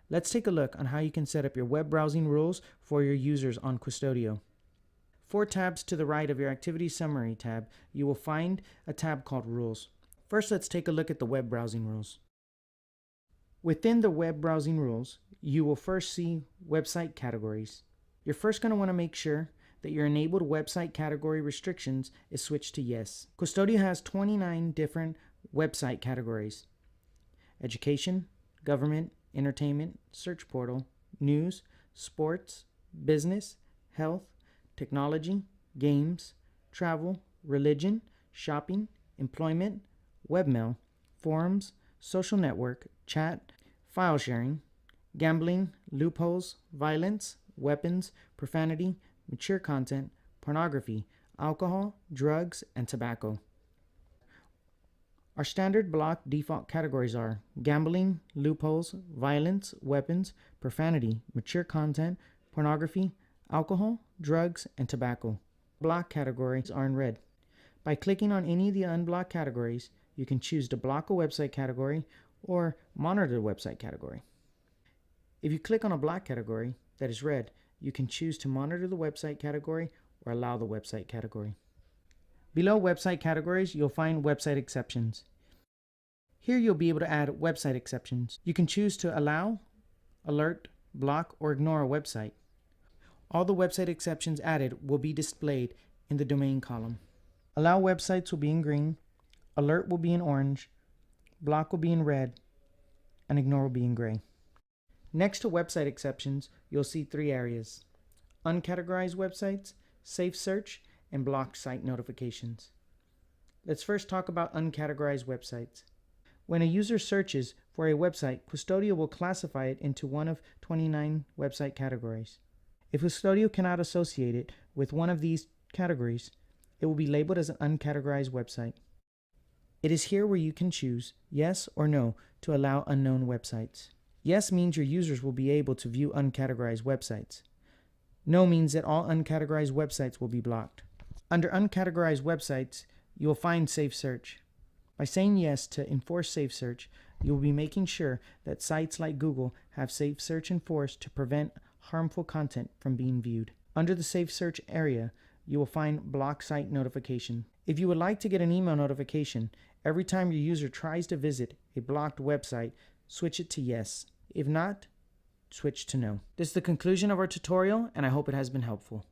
Let's take a look on how you can set up your web browsing rules for your users on Qustodio. 4 tabs to the right of your Activity Summary tab, you will find a tab called Rules. First, let's take a look at the web browsing rules. Within the web browsing rules, you will first see website categories. You're first going to want to make sure that your enabled website category restrictions is switched to yes. Qustodio has 29 different website categories: education, government, entertainment, search portal, news, sports, business, health, technology, games, travel, religion, shopping, employment, webmail, forums, social network, chat, file sharing, gambling, loopholes, violence, weapons, profanity, mature content, pornography, alcohol, drugs, and tobacco. Our standard block default categories are gambling, loopholes, violence, weapons, profanity, mature content, pornography, alcohol, drugs, and tobacco. Block categories are in red. By clicking on any of the unblocked categories, you can choose to block a website category or monitor the website category. If you click on a block category that is red, you can choose to monitor the website category or allow the website category. Below website categories, you'll find website exceptions. Here you'll be able to add website exceptions. You can choose to allow, alert, block, or ignore a website. All the website exceptions added will be displayed in the domain column. Allow websites will be in green, alert will be in orange, block will be in red, and ignore will be in gray. Next to website exceptions, you'll see 3 areas: uncategorized websites, safe search, and blocked site notifications. Let's first talk about uncategorized websites. When a user searches for a website, Qustodio will classify it into one of 29 website categories. If Qustodio cannot associate it with one of these categories, it will be labeled as an uncategorized website. It is here where you can choose yes or no to allow unknown websites. Yes means your users will be able to view uncategorized websites. No means that all uncategorized websites will be blocked. Under uncategorized websites, you will find safe search. By saying yes to enforce safe search, you will be making sure that sites like Google have safe search enforced to prevent harmful content from being viewed. Under the safe search area, you will find block site notification. If you would like to get an email notification every time your user tries to visit a blocked website, switch it to yes. If not, switch to no. This is the conclusion of our tutorial, and I hope it has been helpful.